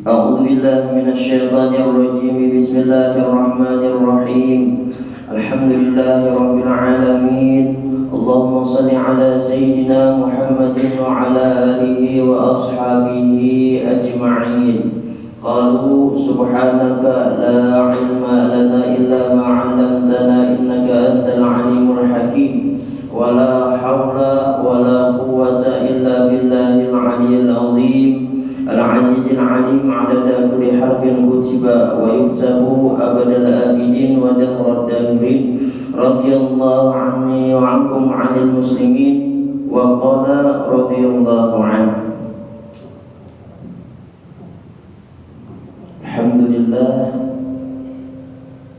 أعوذ بالله من الشيطان الرجيم. بسم الله الرحمن الرحيم. الحمد لله رب العالمين. اللهم صل على سيدنا محمد وعلى آله وأصحابه أجمعين. قالوا سبحانك لا علم لنا إلا ما علمتنا إنك أنت العليم الحكيم. ولا حول ولا قوة إلا بالله العلي العظيم العزيز العليم عدد كل حرف كتب ويكتب أبد الآبدين ودهر الداهرين. رضي الله عني وعنكم عن المسلمين. وقال رضي الله عنه. Alhamdulillah,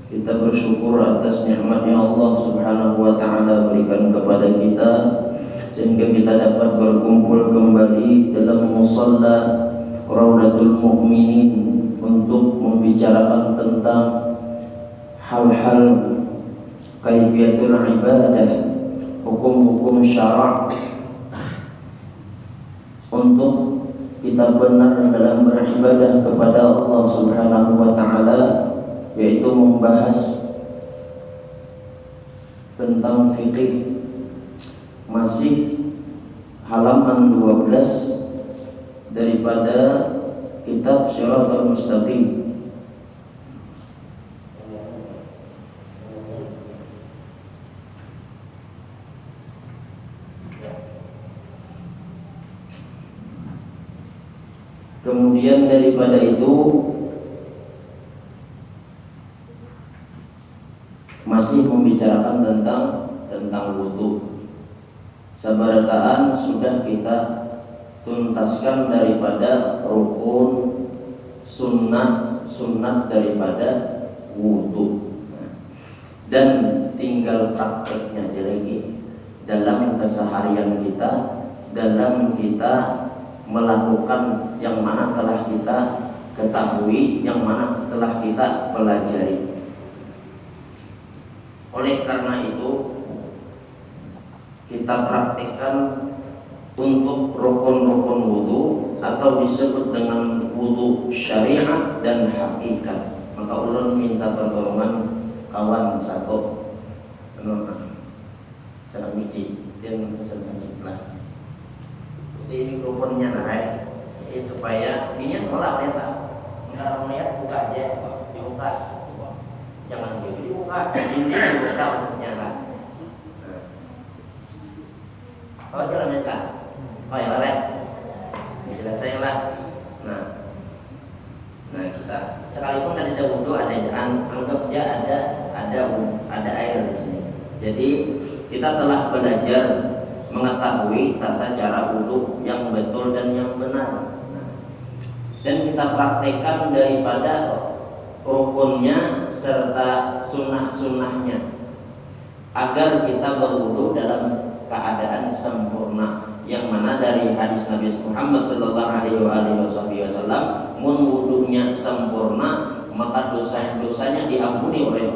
kita bersyukur atas nikmatnya Allah Subhanahu wa taala berikan kepada kita sehingga kita dapat berkumpul kembali dalam musalla Raudatul Mukminin untuk membicarakan tentang hal-hal kaifiyatul ibadah, hukum-hukum syarak untuk kita benar dalam beribadah kepada Allah Subhanahu wa taala, yaitu membahas tentang fikih. Masih halaman 12 daripada kitab Shiratal Mustaqim. Kemudian daripada itu masih membicarakan tentang wudu. Sabarataan sudah kita tuntaskan daripada rukun, sunnah daripada wudu, dan tinggal prakteknya lagi dalam keseharian kita, dalam kita melakukan yang mana telah kita ketahui, yang mana telah kita pelajari. Oleh karena itu kita praktikkan untuk rukun-rukun wudu atau disebut dengan wudu syariat dan hakikat. Maka ulun minta pertolongan kawan satu sedang mikir dan pesan sebelah di mikrofonnya naik, jadi supaya ini olah lihat, enggak melihat buka aja, dibuka, jangan dibuka, ini dibuka maksudnya lah. Oh jalan lihat, oh ya lah, jelas saya lah. Nah kita sekalipun ada wudu, ada anggap dia ada air di sini. Jadi kita telah belajar mengetahui tata cara wudu yang betul dan yang benar, dan kita praktekkan daripada rukunnya serta sunnah-sunnahnya agar kita berwudu dalam keadaan sempurna, yang mana dari hadis Nabi Muhammad sallallahu alaihi wasallam, mun wudunya sempurna maka dosa-dosanya diampuni oleh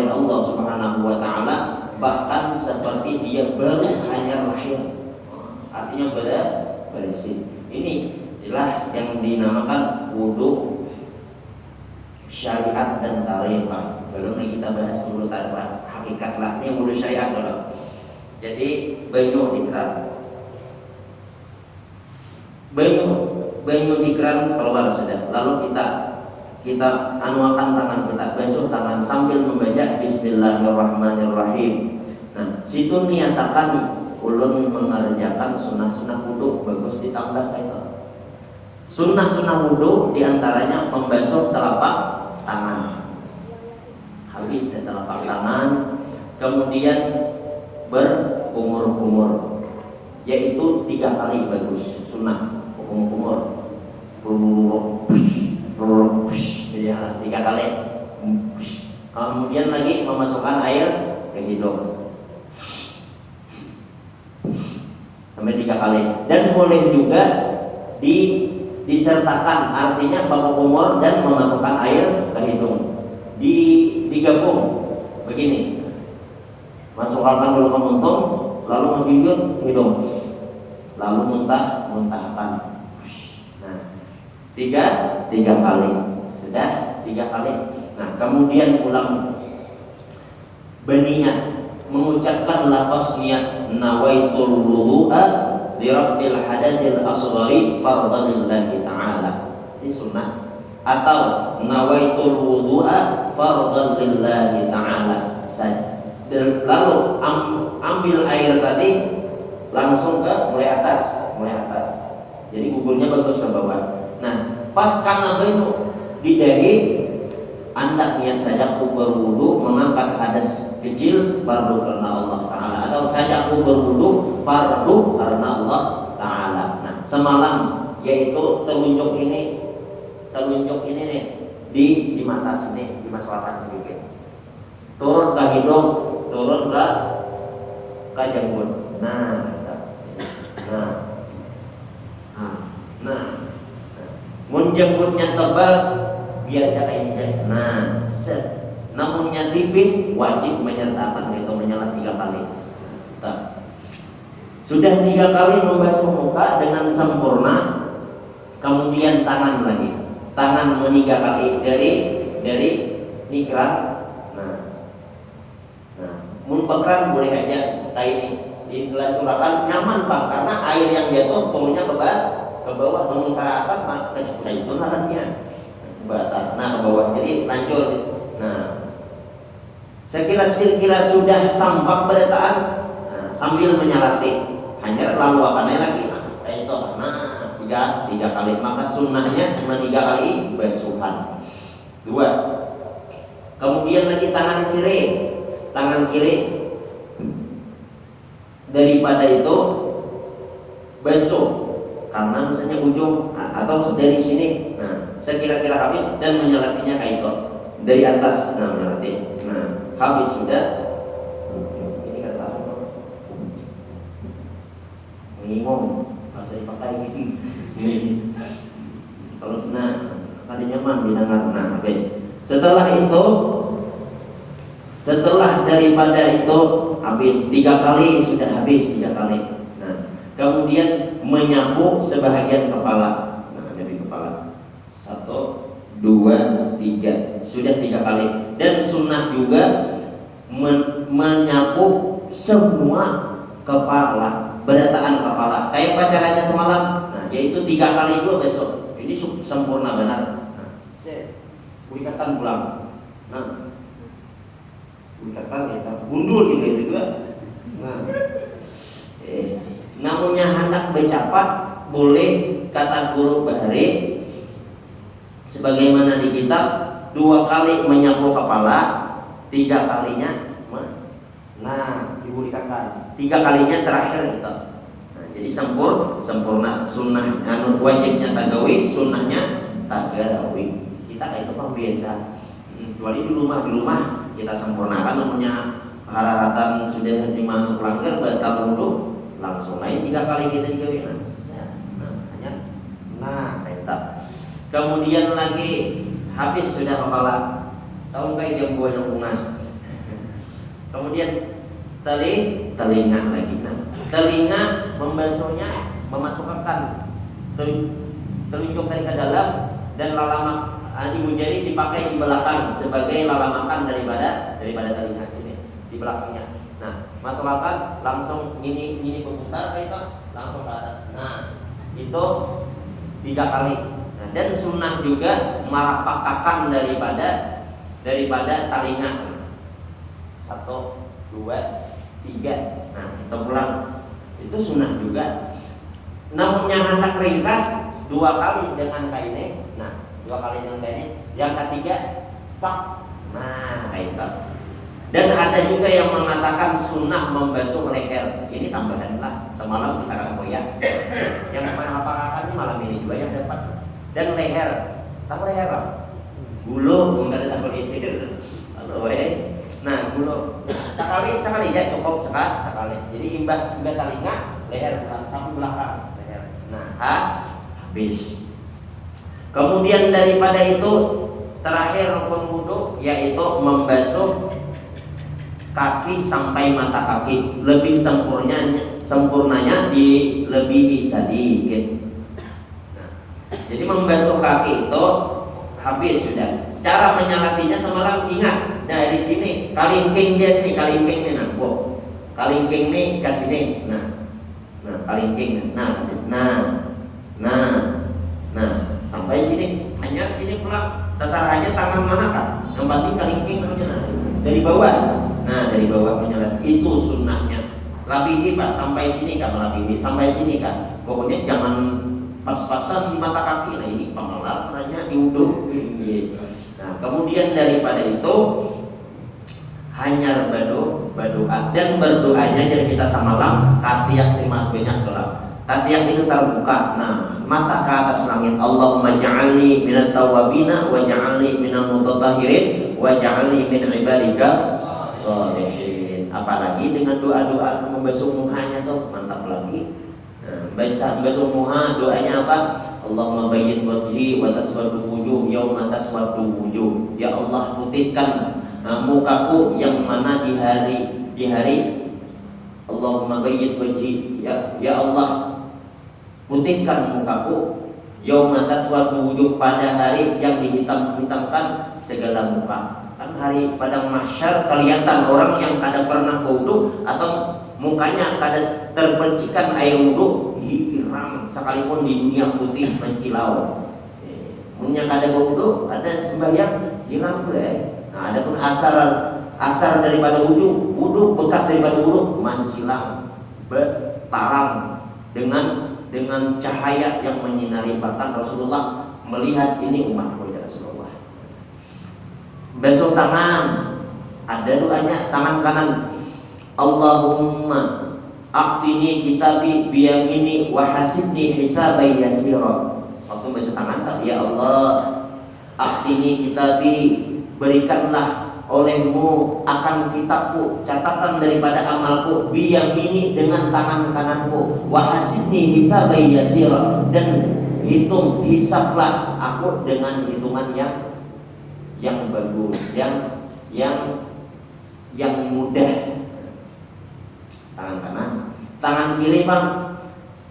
Allah Subhanahu wa taala, bahkan seperti dia baru hanya lahir, artinya bersih. Inilah yang dinamakan wudu syariat dan tariqah. Belum kita bahas dulu tanpa hakikat lah, ini wudu syariat dulu. Jadi banyu dikran keluar sudah, lalu kita anuakan tangan kita, basuh tangan sambil membaca Bismillahirrahmanirrahim. Nah, situ niatakan ulun mengerjakan sunnah-sunnah wudu, bagus ditambah itu. Sunnah-sunnah wudu diantaranya membasuh telapak tangan, habis dari telapak tangan, kemudian berkumur-kumur, yaitu 3 kali bagus sunnah kumur-kumur, ya 3 kali. Kemudian lagi memasukkan air ke hidung sampai 3 kali, dan boleh juga disertakan, artinya baku kumur dan memasukkan air ke hidung, digabung begini, masukkan dulu ke muntung, lalu menghidung hidung, lalu muntahkan. Nah, tiga kali. Sudah 3 kali. Nah, kemudian ulang berniat, mengucapkan lafaz niat, nawaitul wudu'a li rabbil hadatsil asghari fardhan lillahi ta'ala. Ini sunnah. Atau nawaitul wudu'a fardhan lillahi ta'ala. Lalu ambil air tadi langsung ke mulai atas. Jadi gugurnya bagus ke bawah. Nah, pas karena itu di dahi Anda niat saja aku berwudu mengangkat hadas kecil fardu karena Allah Ta'ala, atau saja aku berwudu fardu karena Allah Ta'ala. Nah, semalam yaitu telunjuk ini nih di mata sini, dimasukkan sedikit, turun ke hidung, turun ke janggut. Mun janggutnya tebal biar kayak ini. Nah, namunnya tipis wajib menyertakan itu menyalat 3 kali. Sudah 3 kali membasuh muka dengan sempurna, kemudian tangan lagi. Tangan 3 kali dari nikran. Nah, mun pekran boleh aja kayak ini. Dilacurakan nyaman Bang, karena air yang jatuh turunnya ke bawah, namun ke atas maka kecekuran itu narannya batal. Nah, ke bawah jadi lancur. Nah, sekira sudah sampak berataan, sambil menyalati hanya lalu akannya lagi. Kayak itu. Nah, 3 kali. Maka sunnahnya cuma 3 kali basuhan. 2. Kemudian lagi tangan kiri daripada itu basuh karena misalnya ujung atau dari sini. Nah, sekira-kira habis dan menyelatinya kayak itu dari atas. Nah, menyelati. Nah, habis sudah. Ini kata apa? Minimum harus dipakai gitu. Ini kalau tadi nyaman didengar. Nah, habis. Setelah daripada itu habis 3 kali, sudah habis 3 kali. Nah, kemudian menyapu sebahagian kepala. Nah, dari kepala 1, 2, 3. Sudah 3 kali. Dan sunnah juga menyapu semua kepala, berataan kepala. Kayak pacarannya semalam. Nah, yaitu 3 kali itu besok. Ini sempurna benar. Nah, ikatan pulang. Nah, ikatan kita gundul gitu juga. Nah, namunnya hendak bercapat boleh, kata guru Bahari sebagaimana di kitab, 2 kali menyapu kepala, 3 kalinya dibulikakan, 3 kalinya terakhir gitu. Nah, jadi sempurna sunnah, wajibnya tagawi, sunnahnya tagawi. Kita kayak itu biasa. Kecuali di rumah kita sempurnakan, namanya harahatan sudah dimasuk langgar batal wudu, langsung lain 3 kali kita digawin. Kemudian lagi habis sudah kepala, tahu kayak jam buah yang bungas. Kemudian telinga lagi. Nah, telinga membasuhnya, memasukkan telunjuk dari ke dalam dan lalamak ibu jari dipakai di belakang sebagai lalamakan daripada telinga sini di belakangnya. Nah, masukkan langsung ini berputar kayak itu langsung ke atas. Nah, itu 3 kali. Nah, dan sunnah juga merapakakan daripada telinga. 1, 2, 3. Nah, kita pulang. Itu sunnah juga. Namun yang hendak ringkas 2 kali dengan kainnya. Nah, 2 kali dengan kainnya. Yang ketiga, pak. Nah, kain itu. Dan ada juga yang mengatakan sunnah membasuh leher. Ini tambahan lah. Semalam kita akan goyang. Yang mengatakan ini malam ini juga yang dapat. Dan leher, tahu leher apa? Gulu, enggak ada takut itu. Nah, gulu. Sekali ya cukup sekali. Jadi imbah telinga, leher bukan sampai belakang leher. Nah, habis. Kemudian daripada itu terakhir rukun wudu yaitu membasuh kaki sampai mata kaki. Lebih sempurnanya dilebihi sedikit. Nah, Jadi membasuh kaki itu habis sudah. Cara menyalatinya semalam ingat dari sini kalingking dia nih, kalingking nih, nah, kalingking nih kasih nih, nah kalingking, nah kasih, nah sampai sini, hanya sini pulang, dasar aja tangan mana kan, yang penting kalingking aja, nah dari bawah, nah dari bawah menyalat itu sunnahnya. Labihi Pak, sampai sini kan, labihi sampai sini kan, pokoknya jangan pas-pasan di mata kaki. Nah ini pengelarnya diuduh. Nah kemudian daripada itu hanya berdoa, dan berdoanya jadi kita samalam katiak terima banyak gelap, katiak itu terbuka, nah mata ke atas langit, Allahumma ja'alni minat tawabina wa ja'alni minal mutatahhirin wa ja'alni min ibadikas sholihin. Apalagi dengan doa-doa membasuh muhanya tuh mantap lagi. Basuh muha doanya apa? Allahumma bayyin wajhi wa taswaddu wujuh yauma taswaddu wujuh. Ya Allah putihkan mukaku yang mana di hari Allahumma bayyin wajhi, ya Allah putihkan mukaku yauma taswaddu wujuh, pada hari yang dihitam-hitamkan segala muka. Kan hari padang mahsyar kelihatan orang yang kada pernah wudu atau mukanya kada terpercikan air wudu hiram, sekalipun di dunia putih menkilau. Punya kada wudu, kada sembahyang hiram boleh. Nah, adapun asar daripada wudu bekas daripada wudu mencilang, bertarang dengan cahaya yang menyinari. Bahkan Rasulullah melihat ini umatku ya Rasulullah. Basuh tangan, ada doanya tangan kanan, Allahumma aqtini kitabi biyamini wa hasibni hisabai yasira. Waktu basuh tangan tak, ya Allah aqtini kitabi, berikanlah olehmu akan kitabku, catatan daripada amalku, biyamini dengan tangan kananku, wa hasibni hisabai yasira, dan hisablah aku dengan hitungan yang bagus, yang mudah. Tangan kanan, tangan kiri Pak,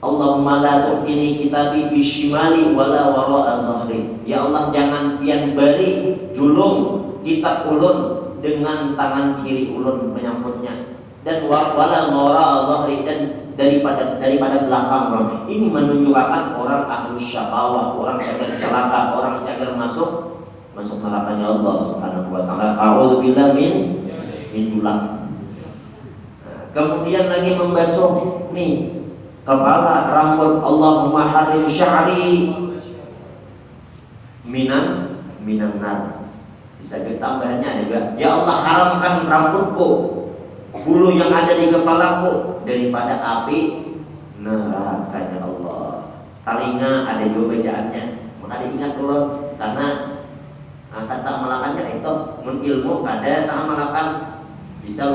Allahumma la tu'tini kitabi bishimali wala wara'a zahri. Ya Allah jangan pian beri julung kitab ulun dengan tangan kiri ulun menyambutnya, dan wala wara'a zahri, dan daripada belakang orang. Ini menunjukkan orang ahlus syaqawah, orang cagar celaka, orang cagar masuk nerakanya Allah Subhanahu wa taala. A'udzubillahi min julak. Kemudian lagi membasuh nih kepala, rambut, Allahumma harim sya'ri minan nar. Bisa ditambahnya juga, ya Allah haramkan rambutku, bulu yang ada di kepalaku daripada api nerakanya Allah. Talinga ada juga bacaannya, maka diingat dulu, karena kata malakannya itu ilmu ada tak malakan bisa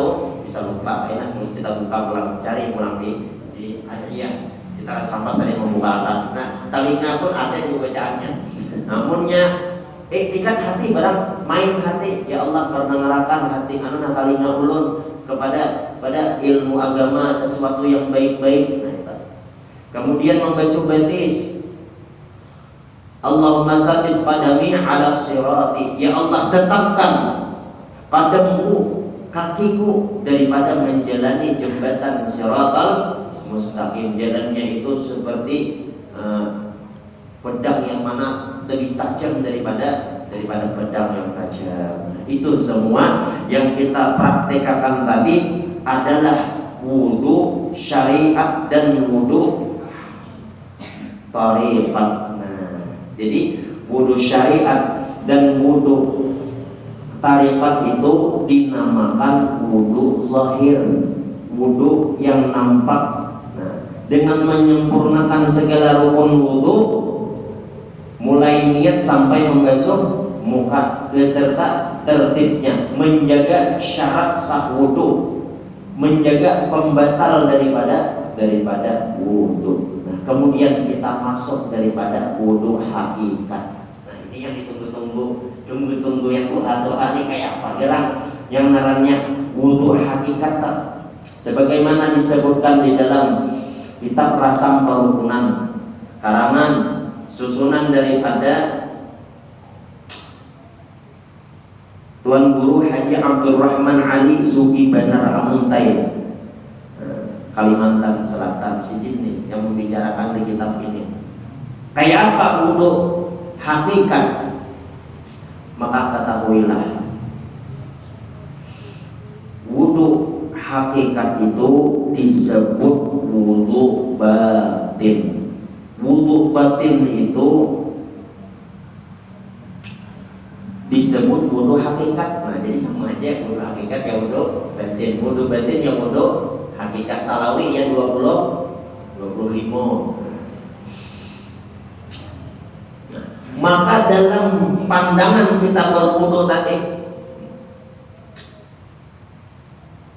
lupa. Enak kita buka pulang, cari pulang di hadiah kita sampai tadi membuka. Nah talinga pun ada juga bacaannya. Namunnya ikat hati barang main hati, ya Allah perdengarkan hati anu talinga ulun pada ilmu agama, sesuatu yang baik-baik. Nah, itu. Kemudian membasuh betis, Allahumma tsabbit qadami ala sirati, ya Allah tetapkan qadamku, kakiku daripada menjalani jembatan siratal mustaqim. Jalannya itu seperti pedang yang mana lebih tajam daripada pedang yang tajam. Itu semua yang kita praktekkan tadi adalah wudu syariat dan wudu tariqat. Nah, jadi wudu syariat dan wudu tariqat itu dinamakan wudu zahir, wudu yang nampak. Nah, dengan menyempurnakan segala rukun wudu, mulai niat sampai membasuh muka beserta tertibnya, menjaga syarat sah wudu, menjaga pembatal daripada wudu. Nah, kemudian kita masuk daripada wudu hakikat. Nah, ini yang ditunggu yang doa ini kayak apa? Yang ngarannya wudu hakikat. Sebagaimana disebutkan di dalam kitab Rasam Perukunan karangan susunan daripada Tuan Guru Haji Abdurrahman Ali Sugi Banar Amuntai, Kalimantan Selatan, Sidin yang membicarakan di kitab ini. Kayak apa wudhu hakikat? Maka ketahuilah, wudhu hakikat itu disebut wudhu batin. Wudhu batin itu disebut wudhu hakikat. Nah, jadi sama aja, wudhu hakikat ya wudhu batin. Wudhu batin ya wudhu hakikat. Salawi ya 25. Maka dalam pandangan kita berwudu tadi,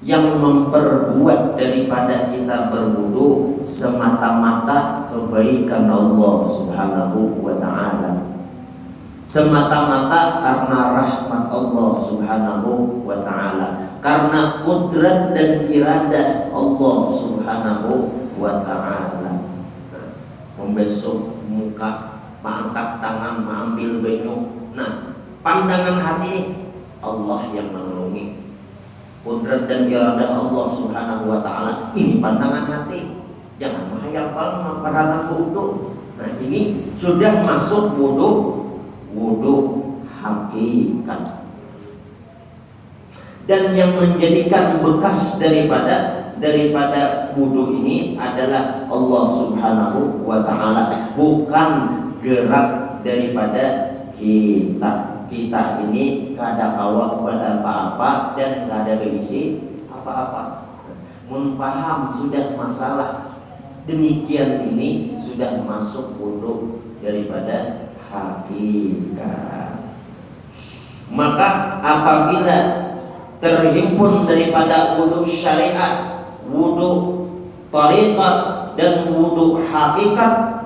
yang memperbuat daripada kita berwudu semata-mata kebaikan Allah Subhanahu wa ta'ala, semata-mata karena rahmat Allah Subhanahu wa ta'ala, karena kudrat dan iradah Allah Subhanahu wa ta'ala. Membesuk muka, mengangkat tangan, mengambil banyu. Nah, pandangan hati Allah yang menolongi. Kudrat dan iradah Allah Subhanahu wa ta'ala, ini pandangan hati. Jangan menghayal memperhatikan wudu. Nah, ini sudah masuk wudu hakikat. Dan yang menjadikan bekas daripada wudu ini adalah Allah Subhanahu wa ta'ala, bukan gerak daripada kita. Kita ini kada kawa apa-apa dan kada berisi apa-apa. Mun paham sudah masalah demikian ini, sudah masuk wudu daripada hakikat. Maka apabila terhimpun daripada wudu syariat, wudu tariqat dan wudu hakikat,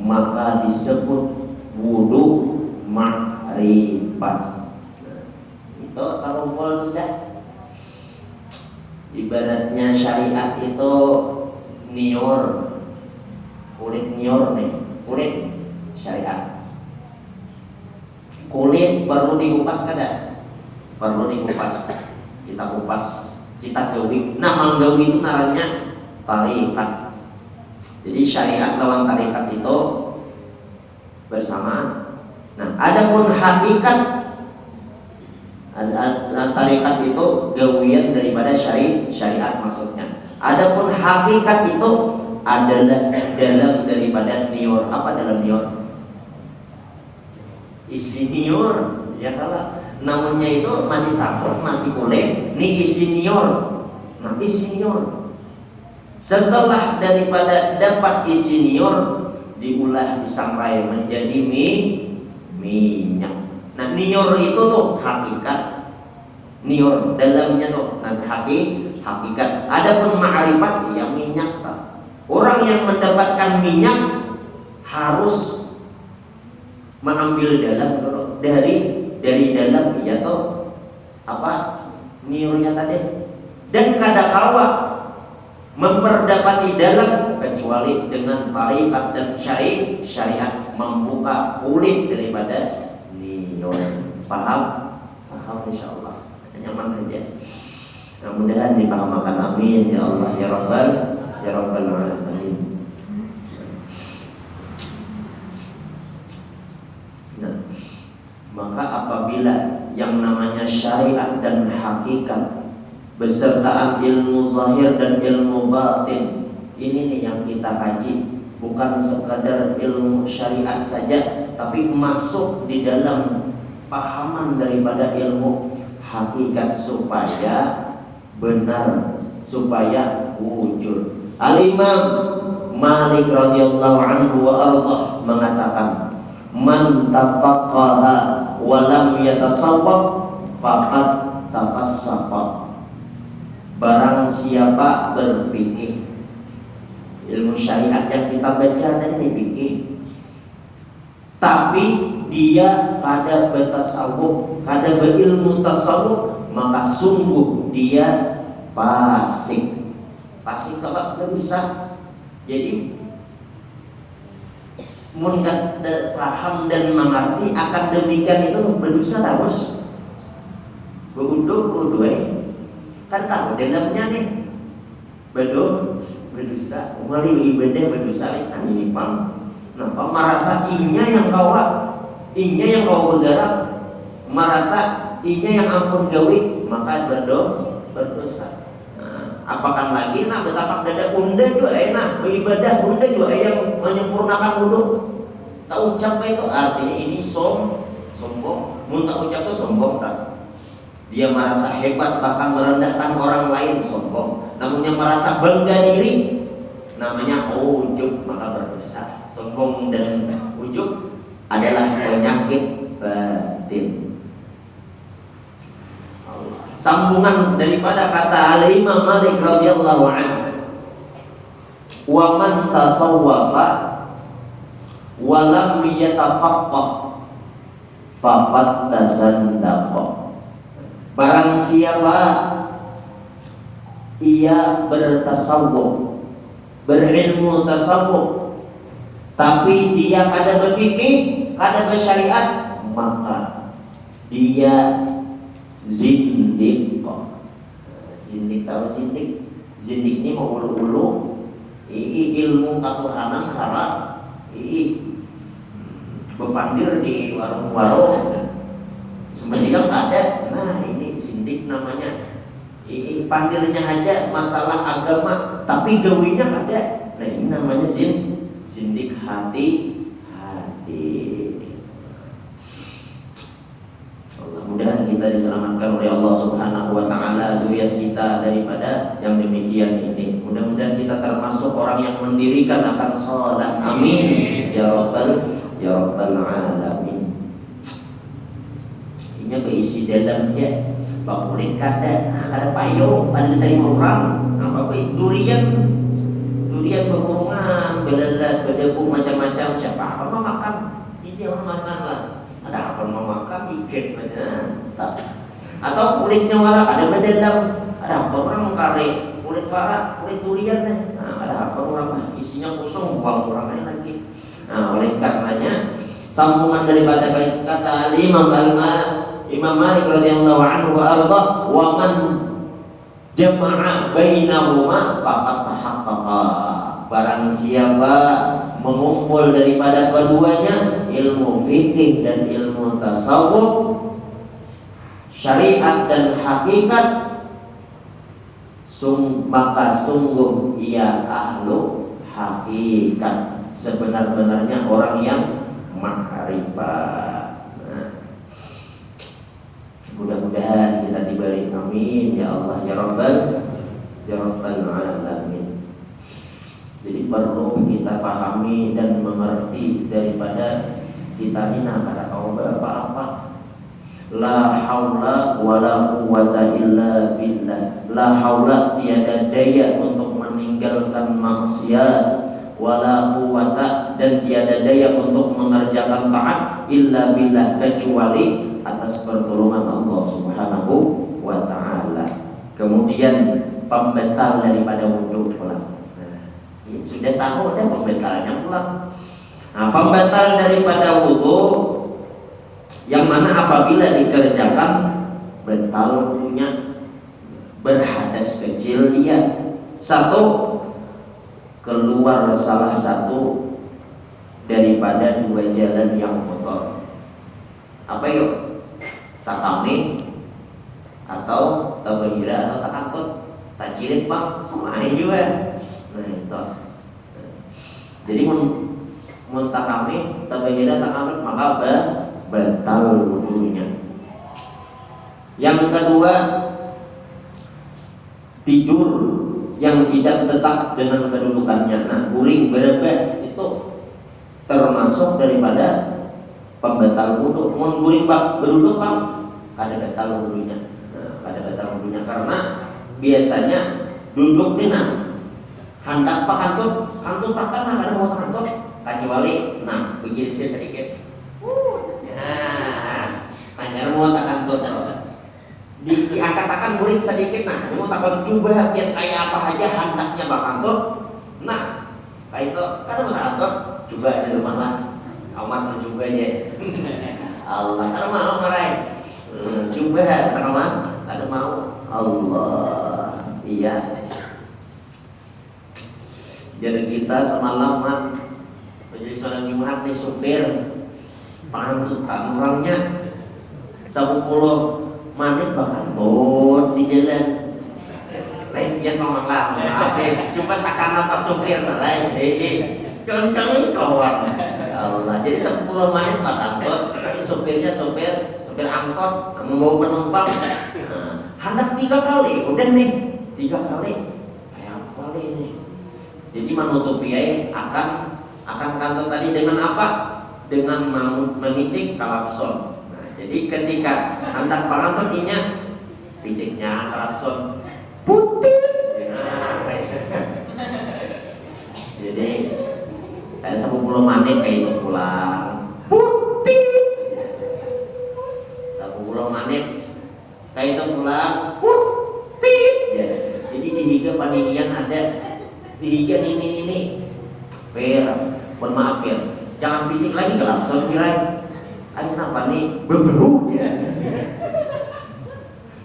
maka disebut wudu ma'rifat. Itu tarumpul sudah. Ibaratnya syariat itu nior, kulit nior nih, kulit syariat. Kulit perlu dikupas kada? Perlu dikupas. Kita kupas, kita gawi. Nah, manggawi itu namanya tarikat. Jadi syariat lawan tarikat itu bersamaan. Nah, adapun hakikat, tarikat itu gawian daripada syariat maksudnya. Adapun hakikat itu adalah dalam daripada nior. Apa dalam nior? Isi nior. Ya kalau namanya itu masih sabun, masih boleh. Ini isi nior. Nah, isi nior. Setelah daripada dapat isi nior, diolah disangrai menjadi minyak. Nah, nior itu tuh hakikat. Nior dalamnya tuh hakikat. Adapun ma'rifat ya minyak. Orang yang mendapatkan minyak harus mengambil dalam dari dalam, ya toh apa niornya tadi. Dan kada kawa memperdapati dalam kecuali dengan tarikat dan syariat membuka kulit daripada nior. Paham? Paham insyaallah. Nyaman aja. Mudah-mudahan dipahamakan, amin ya Allah ya Rabbal alamin. Nah, maka apabila yang namanya syariat dan hakikat beserta ilmu zahir dan ilmu batin, ini nih yang kita kaji, bukan sekadar ilmu syariat saja, tapi masuk di dalam pahaman daripada ilmu hakikat supaya benar, supaya wujud. Al-Imam Malik radhiyallahu anhu wa ardah mengatakan, man tafaqqaha wa lam yatasawwab faqad tafassaqa. Barang siapa berpikir, ilmu syariat yang kita baca tadi fikih, tapi dia kada bertasawuf, kada berilmu tasawuf, maka sungguh dia fasik. Fasik apa? Berusaha. Jadi mun paham dan mengerti akan demikian itu berdosa harus beruduk kan tahu dalamnya nih berdosa umali ibadah berdosa ini pang napa merasa inya yang kau bergerak merasa inya yang ampun gawe maka berdosa. Apakan lagi betapa dada bunda juga enak beribadah bunda juga yang menyempurnakan wudhu tak ucap itu artinya ini sombong mun tak ucap itu sombong tak dia merasa hebat bahkan merendahkan orang lain sombong namun yang merasa bangga diri namanya ujub maka berdosa. Sombong dan ujub adalah penyakit batin. Sambungan daripada kata Al-Imam Malik radhiyallahu anhu, wa man tasawwafa wa lam yatafaqqah faqad tasandaqa. Barang siapa ia bertasawuf, berilmu tasawuf, tapi dia kada berfikih, kada bersyariat, maka dia zindik. Zindik tahu zindik? Zindik ini mau ulu-ulu ilmu katuhanan haram bepandir di warung-warung sebenarnya ada. Nah ini zindik namanya. Pandirnya aja masalah agama tapi gawinya ada. Nah ini namanya zindik hati. Mudah-mudahan kita diselamatkan oleh Allah Subhanahu wa taala zuriat kita daripada yang demikian ini. Mudah-mudahan kita termasuk orang yang mendirikan akan salat. Amin ya rabbal alamin. Ini keisi dalamnya bakulik kada payo pada terima orang apa baik durian berhubungan belalat berdebu macam-macam siapa apa makan ini orang makan lah. Ada apa mau makan ikan mana tak atau kulitnya malah ada berdalam ada apa orang kare kulit parah kulit durian ada apa orang isinya kosong buang orangnya lagi. Nah oleh karenanya sambungan daripada kata Imam Malik radhiyallahu anhu wa arda wa man jama'a bainahuma faqad tahaqqaqa. Barang siapa mengumpul daripada keduanya ilmu fikih dan ilmu tasawuf, syariat dan hakikat, maka sungguh ia ahlu hakikat, sebenar-benarnya orang yang ma'rifat. Mudah-mudahan kita diberi amin ya Allah ya Rabbal alamin. Jadi perlu kita pahami dan mengerti daripada kita ini pada kaum apa-apa. La haula wala quwwata illa billah. La haula tiada daya untuk meninggalkan maksiat, wala quwwata dan tiada daya untuk mengerjakan taat illa billah kecuali atas pertolongan Allah Subhanahu wa taala. Kemudian pembatal daripada wudu pula. Sudah tahu ada pembatalnya pula. Nah, pembatal daripada wudu yang mana apabila dikerjakan batal wudunya, berhadas kecil dia. Satu, keluar salah satu daripada dua jalan yang kotor. Apa yuk? Takami atau tabahira atau takantut, tajilit pak sama juga. Nah itu. Jadi muntakami tabahira takantut maka batal wudunya. Yang kedua, tidur yang tidak tetap dengan kedudukannya. Nah, guring berebet itu termasuk daripada pembatal wudu. Mun guring berduduk bang, kada batal wudunya. Nah, kada batal wudunya karena biasanya duduk dina handak pak kantut takkan kada mau kantut kecuali nah begini sedikit. Nah, hanya mau tak kantut. Diangkat-angkat guring sedikit, nah mau takkan coba biar kayak apa aja handaknya bakal tuh. Nah kayak itu kan mau takkan coba dari rumah lah aman juga aja. Allah kan mau marai. Coba ada mau Allah. Iya. Jadi kita semalam majelis malam Jumat nih supir pantutan orangnya 10 menit bahkan tot di jalan. Lain dia ngomong lah, cuma takanan pas supir lain. Jangan kawan. Allah. Jadi 10 menit bahkan tot. Supirnya supir angkot mau penumpang. Hendak 3 kali, udah nih 3 kali. Kayak apa nih? Jadi menutupi akan kantor tadi dengan apa? Dengan mengicik klakson. Nah, jadi ketika hendak pengantar piciknya klakson putih. Jadi 10 menit kayak itu pulang putih. 10 menit kayak itu pulang putih. Ya. Jadi di higa paninian ada dihiga ini per maaf ya, jangan picik lagi ke langsung kirain ayo kenapa nih bebau ya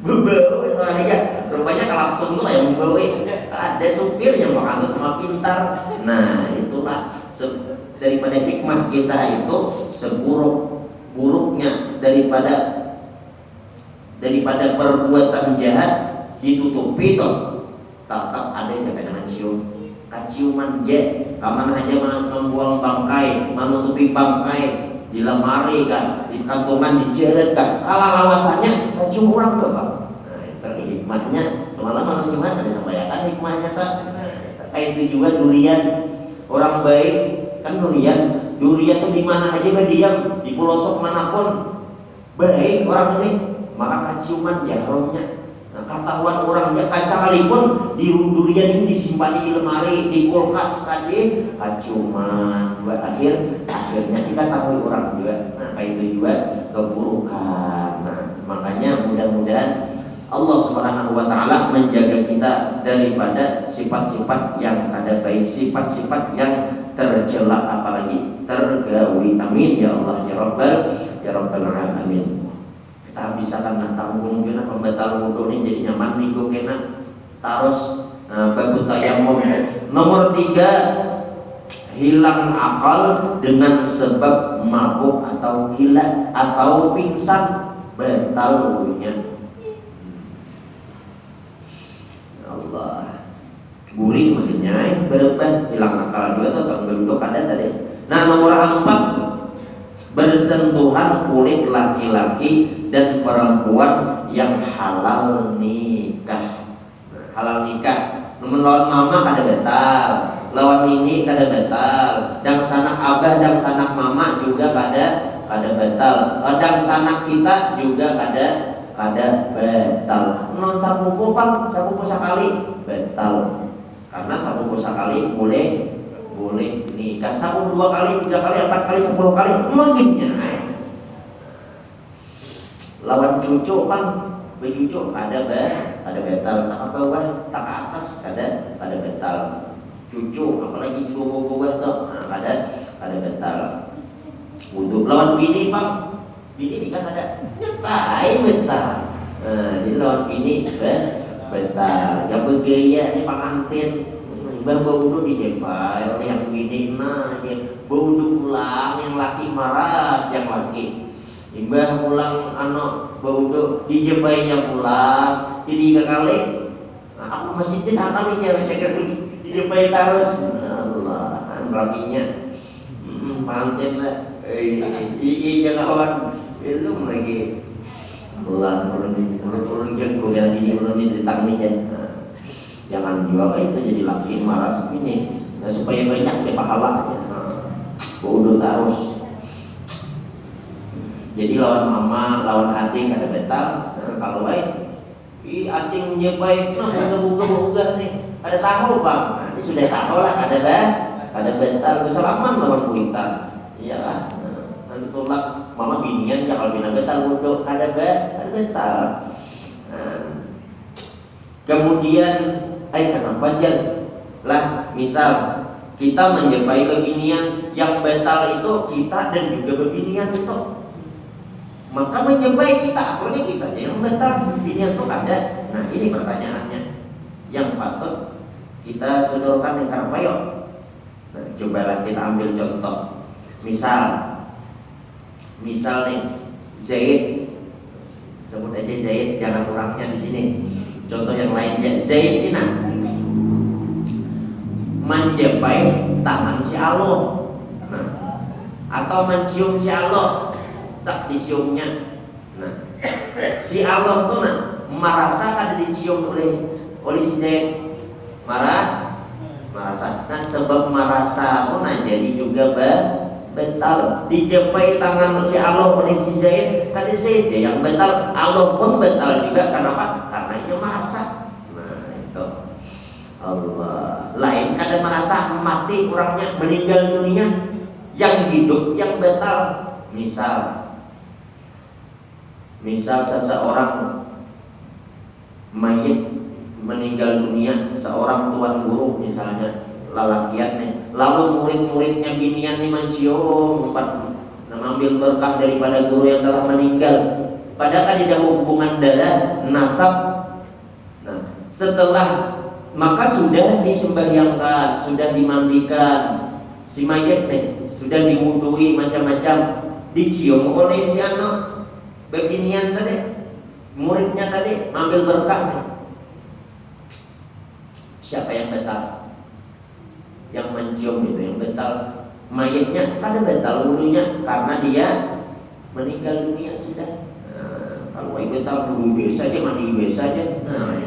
bebau soalnya rupanya kalau langsung itu yang membawa ada supir yang makan cuma pintar. Nah itulah daripada hikmah kisah itu seburuk-buruknya daripada perbuatan jahat ditutupi toh tetap ada yang dengan ciuman je, kaman aja membuang bangkai, menutupi bangkai di lemari kan, di kantongan, di jalan kan. Kalau lawasannya cium orang tuh bang. Nah itu hikmahnya. Semalam malam Jumat ada sampaikan hikmahnya tak. Kayak itu juga durian. Orang baik kan durian tuh di mana aja berdiam, di pelosok manapun baik orang ini, maka ciuman ya harumnya. Ketahuan orangnya sekalipun di durian ini disimpan di lemari, di kulkas kaji cuma akhirnya kita tahu orang juga. Nah kayak itu juga keburukan. Nah makanya mudah-mudahan Allah Subhanahu wa taala menjaga kita daripada sifat-sifat yang kada baik, sifat-sifat yang tercela apalagi tergawi. Amin ya Allah ya Rabbal alamin. Tak bisa karena tanggung kena pembatal wudhu ini jadi nyaman minggu kena terus babu tayamum. Nomor 3 hilang akal dengan sebab mabuk atau gila atau pingsan batal wudhunya. Allah guring makanya berubah hilang akal juga tuh bang beruduk ada tadi. Nah nomor 4 bersentuhan kulit laki-laki dan perempuan yang halal nikah. Halal nikah. Namun lawan mama kada batal, lawan nini kada batal, dan sanak abah dan sanak mama juga kada batal, dan sanak kita juga kada batal. Non sapupu sekali batal, karena sapupu sekali boleh nikah. Sapupu 2 kali, 3 kali, 4 kali, 10 kali mungkinnya. Lawan cucu kan bercucu kada betal, tak bawah tak ke atas kada betal. Cucu apalagi gogo-gogo tuh kada betal. Untuk lawan bini bang, bini kan ada nyetai betal. Jadi lawan bini betal. Yang bergaya nih pengantin bau udah dijempai oleh yang bini dia bau pulang yang laki maras yang laki. Imbah pulang anak baudo dijempainya pulang jadi 3 kali. Nah, aku masjidnya 1 kali saya dijempai terus. Allah rapinya panten lah. Jangan kawan itu lagi Allah turun jengkol yang gini turun di tangannya. Jangan juga itu jadi laki maras ini supaya banyak ya pahalanya. Baudo terus. Jadi lawan mama, lawan ating kada betal. Kalau baik, ating nyebai, buka nih. Ada tahu bang, nanti sudah tahu lah kada betal. Bersalaman lawan kuita, iya kan? Nanti tolak mama binian ya kalau bina betal wudhu kada betal. Kemudian, kenapa jen? Lah misal kita menjumpai beginian yang batal itu kita dan juga beginian itu. Maka menjumpai kita akhirnya kita yang batal beginian itu ada. Nah ini pertanyaannya yang patut kita sodorkan dengan apa yuk? Nah, cobalah kita ambil contoh. Misal nih Zaid, sebut aja Zaid, jangan orangnya di sini. Contoh yang lainnya Zaid ini menjampai tangan si Allah, atau mencium si Allah, tak diciumnya. Nah, si Allah tuh merasa ada dicium oleh si Zaid, merasa. Nah sebab merasa tuh jadi juga batal. Dijampai tangan si Allah oleh si Zaid, kan Zaid ya yang batal, Allah pun batal juga. Kenapa? Karena ia merasa. Nah itu Allah. Lain kada merasa mati orangnya, meninggal dunia, yang hidup yang batal. Misal seseorang mayit meninggal dunia, seorang tuan guru misalnya lalakian nih, lalu murid-muridnya binian nih mencium mengambil berkah daripada guru yang telah meninggal, padahal kan tidak hubungan darah nasab. Nah setelah maka sudah disembahyangkan, sudah dimandikan si mayat nih, sudah diwudui macam-macam, dicium oleh si anak beginian tadi, muridnya tadi ngambil berkah nih. Siapa yang batal? Yang mencium itu yang batal. Mayatnya kan batal wudunya karena dia meninggal dunia sudah. Nah, kalau batal wudu biasa aja, mandi biasa aja. Nah,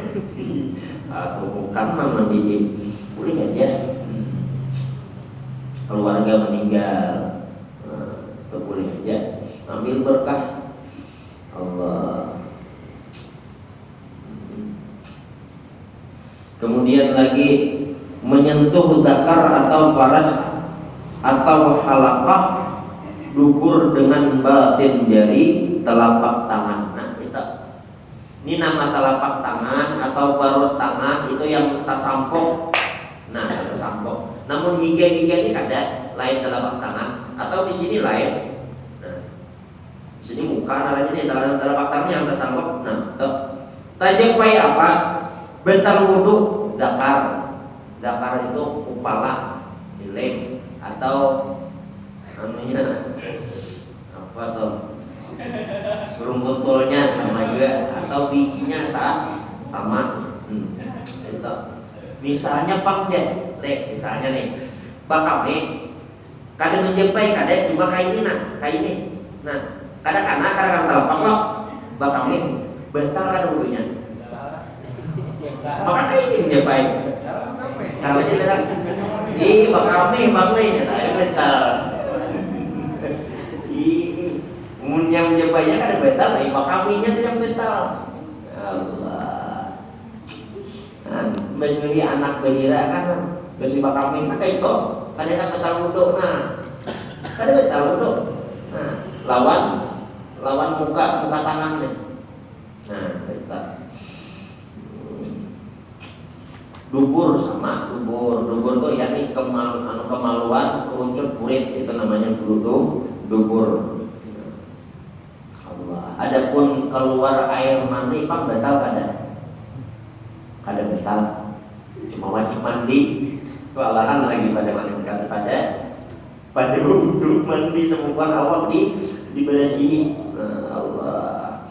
atau bukan mandi boleh aja. Keluarga meninggal, itu boleh aja. Ambil berkah Allah. Kemudian lagi menyentuh zakar atau faraj atau halaqah dubur dengan batin jari telapak tangan. Nah ini nama telapak tangan atau parut tangan itu yang tasampok. Nah tasampok. Namun higa-higa ini kada lain telapak tangan atau di sini lain. Nah di sini muka namanya ini telapak tangan yang tasampok. Nah tajampai apa? Bentar wudu dakar itu kepala lem atau namanya apa tuh burung botolnya sama juga atau bijinya sama. Itu misalnya misalnya nih bakal nih kada menjempai kada cuma kayak ini nah kada telapak lo bakal nih bentar kada wudunya. Maka kayak ini menjempai karena aja bilang bakal nih ya saya bentar yang menjempainya kan ada betal, bakal nih yang betal. Allah mesri anak bahira kan mesri bakal nih maka itu kadang betal wudu. Kadang betal wudu. Lawan muka tangannya. Nah betal. Dubur tuh yakni kemaluan kerucut kulit, itu namanya dubur. Allah. Adapun keluar air mani pak batal kada batal, cuma wajib mandi. Itu alasan lagi pada mandi pada wudhu mandi semua awak di belah sini. Allah.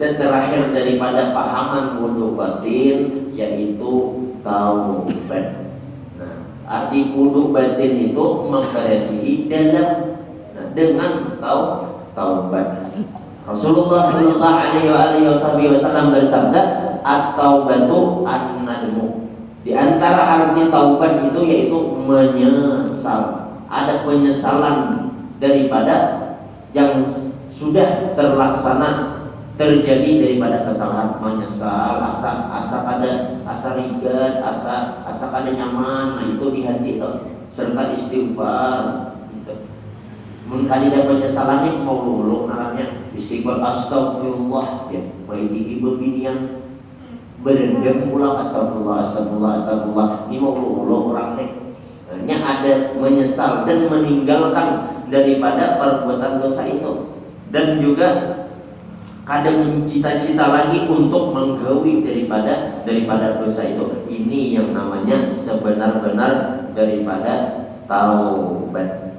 Terakhir daripada pahaman wudu batin yaitu taubat. Nah, arti wudu batin itu membersihi dalam dengan taubat. Rasulullah Shallallahu Alaihi Wasallam bersabda, at-taubatu an-nadmu. Di antara arti taubat itu yaitu menyesal. Ada penyesalan daripada yang sudah terlaksana, terjadi daripada kesalahan, menyesal, asa rigat, asa kada nyaman. Nah itu di hati itu, serta istighfar gitu. Mun kadida penyesalannya mau lulu namanya istighfar, astagfirullah ya, waidihi beginian berendam pulang astagfirullah astagfirullah astagfirullah. Ini mau orang nih. Hanya ada menyesal dan meninggalkan daripada perbuatan dosa itu, dan juga kadang mencita-cita lagi untuk menggawi daripada dosa itu. Ini yang namanya sebenar-benar daripada taubat.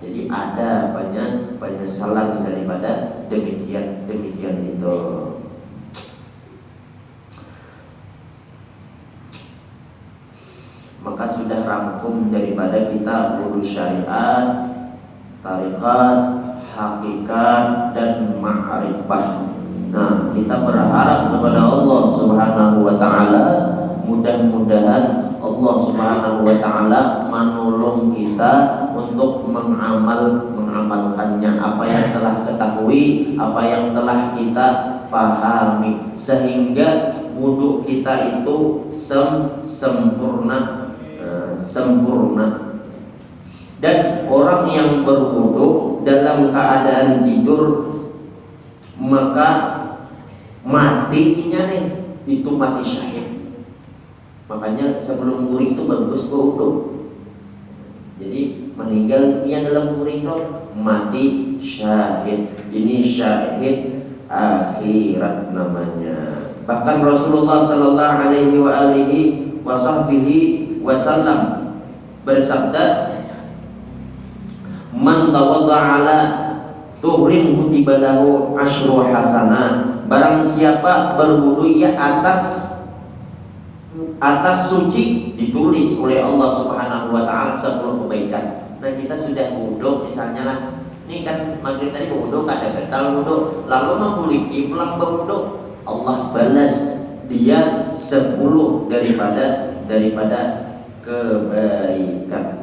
Jadi ada banyak penyesalan daripada demikian itu. Maka sudah rangkum daripada kita urus syariat, tarikat, hakikat, dan ma'rifah. Nah, kita berharap kepada Allah Subhanahu wa ta'ala, mudah-mudahan Allah Subhanahu wa ta'ala menolong kita untuk mengamalkannya, apa yang telah ketahui, apa yang telah kita pahami, sehingga wudhu kita itu sempurna. Dan orang yang berwudhu dalam keadaan tidur, maka matinya nih itu mati syahid. Makanya sebelum guring itu bagus berwudhu. Jadi meninggal dia dalam guring itu mati syahid. Ini syahid akhirat namanya. Bahkan Rasulullah sallallahu alaihi wasallam bersabda, man tawadda ala tuhrin kutiba lahu asyru hasanah. Barang siapa berwudu ya atas suci ditulis oleh Allah Subhanahu wa taala 10 kebaikan. Nah, kita sudah wudu misalnya lah. Ini kan maghrib tadi wudu kada gatal wudu, lalu memuliki pulang berwudu, Allah balas dia 10 daripada kebaikan.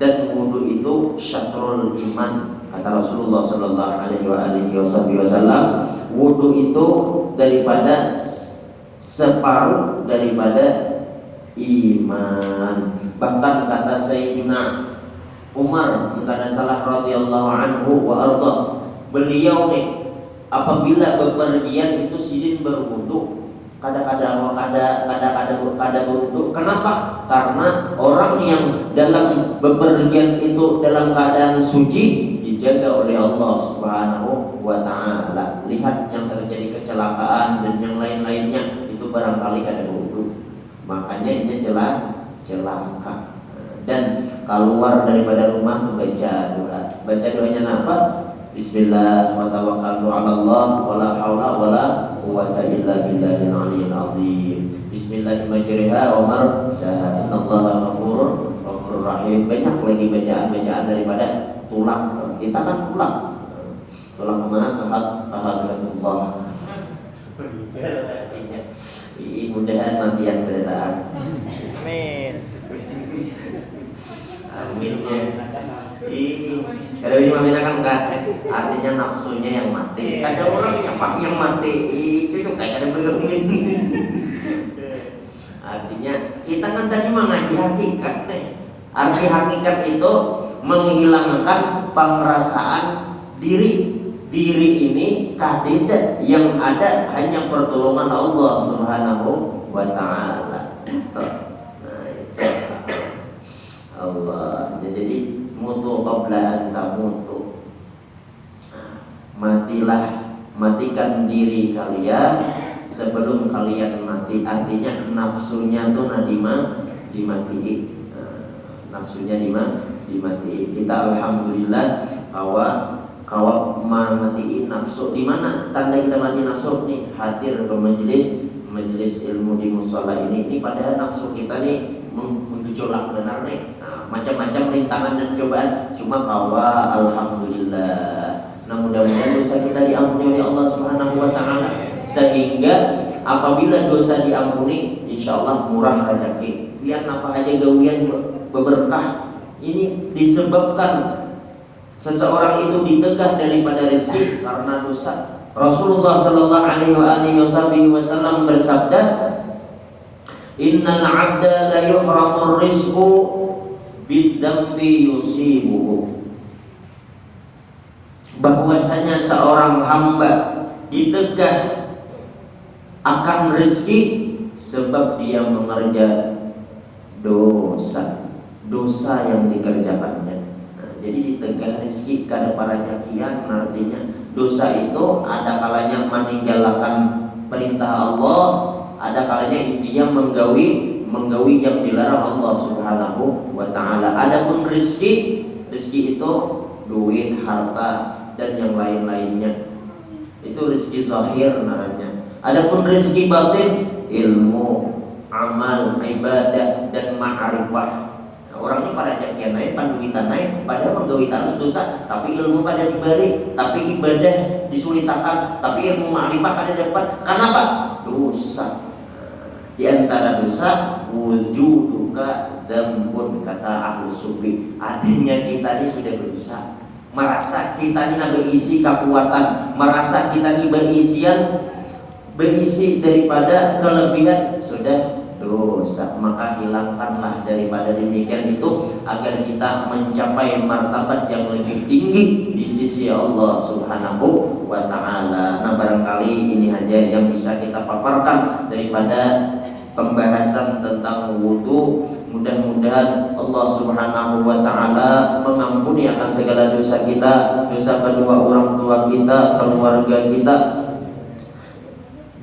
Dan wudu itu syatrul iman, kata Rasulullah sallallahu alaihi wasallam. Wudu itu daripada separuh daripada iman. Bahkan kata Sayyidina Umar bin Khattab radhiyallahu anhu wa arda, beliau nih apabila bepergian itu sidin berwudu, kadang-kadang berwudu. Kenapa? Karena orang yang dalam bepergian itu dalam keadaan suci dijaga oleh Allah Subhanahu wa ta'ala. Lihat yang terjadi kecelakaan dan yang lain-lainnya itu barangkali kada berwudu, makanya ini celaka. Dan keluar daripada rumah membaca doa. Baca doanya apa? Bismillah wa tawakkaltu 'ala Allah wa la haula wa la quwwata illa billahil 'aliyyil 'azim. Bismillah majriha wa marsaha. Innallaha ghafurur rahim. Banyak lagi bacaan-bacaan daripada tulang. Kita kan tulang kemana? Ke hadratullah. Mudah-mudahan mati yang berita. Amin. Amin ya. Kalau ini mamina kan enggak, artinya nafsunya yang mati. Ada orang yang mati itu juga kayak ada bergemin. Artinya kita kan tadi mengaji hakikat deh. Arti hakikat itu menghilangkan pengerasaan diri. Diri ini kadeda, yang ada hanya pertolongan Allah Subhanahu wa ta'ala. Allah. Jadi mutu qabla an tamutu. Matikan diri kalian sebelum kalian mati. Artinya nafsunya tuh dimatiin. Nafsunya dimatiin. Kita alhamdulillah kawa matiin nafsu. Di mana tanda kita mati nafsu nih? Hadir ke majelis ilmu di musola ini. Ini padahal nafsu kita nih menggejolak benar nih. Macam-macam rintangan dan cobaan, cuma kawa alhamdulillah. Nah, mudah-mudahan dosa kita diampuni oleh Allah Subhanahu wa ta'ala, sehingga apabila dosa diampuni insyaallah murah rezeki. Lihat apa aja gawian berberkah. Ini disebabkan seseorang itu ditegah daripada rezeki karena dosa. Rasulullah sallallahu alaihi wasallam bersabda, innal 'abda la yuhramur rizqu bidambi yusibuhu. Bahwasanya seorang hamba ditegah akan rezeki sebab dia mengerja dosa yang dikerjakannya. Nah, jadi ditegah rezeki kada para cakian, artinya dosa itu ada kalanya meninggalkan perintah Allah, ada kalanya dia menggawi yang dilarang Allah Subhanahu wa taala. Adapun rezeki itu duit, harta dan yang lain-lainnya. Itu rezeki zahir namanya. Adapun rezeki batin ilmu, amal, ibadah dan ma'rifah. Nah, orangnya pada cakian naik, panduitan naik, pada menggawi tarus dosa, tapi ilmu pada dibalik, tapi ibadah disulitakan, tapi ilmu ma'rifah pada dapat. Karena apa? Dosa. Di antara dosa wujuduka dzambun, kata ahlu sufi, adanya kita ini sudah berdosa, merasa kita ini berisi kekuatan, merasa kita ini berisi daripada kelebihan, sudah dosa. Maka hilangkanlah daripada demikian itu agar kita mencapai martabat yang lebih tinggi di sisi Allah Subhanahu wa taala. Nah, barangkali ini aja yang bisa kita paparkan daripada pembahasan tentang wudu. Mudah-mudahan Allah Subhanahu wa taala mengampuni akan segala dosa kita, dosa kedua orang tua kita, keluarga kita,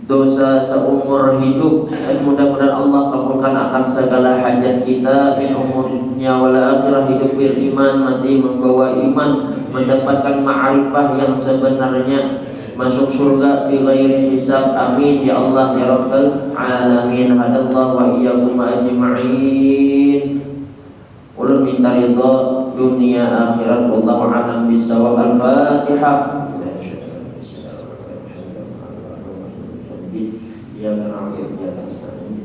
dosa seumur hidup, dan mudah-mudahan Allah kabulkan akan segala hajat kita min umurnya wal akhirah, hidup beriman, mati membawa iman, mendapatkan ma'rifah yang sebenarnya, masuk surga bi ghairi hisab. Amin ya Allah ya rabbal alamin. Hadallahu wa iyyakum ajma'in. Ulun minta ridha dunia akhirat. Wallahu a'lam bissawab. Al-Fatihah. Ya na'budu wa nasta'in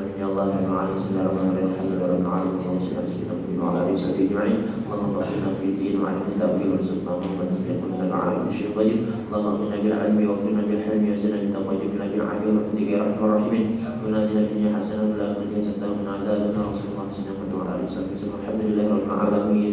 amin ya Allah ya ma'ali bismillahirrahmanirrahim alhamdulillahi rabbil alamin wa ala alihi ajma'in Allahumma faqihna fid din wa 'allimna ta'wil warzuqna wa nasliqna ala kulli syai'in qadir Allahumma inna bil 'ilmi wa kunna bil hilmi wa zidna min taqwa bil 'afwi wa bi rahmatir rahimin wa nadina bil hasanati wal akhirati hasanatan wa 'adzaban wa sallallahu alaihi wa sallam alhamdulillahi rabbil alamin.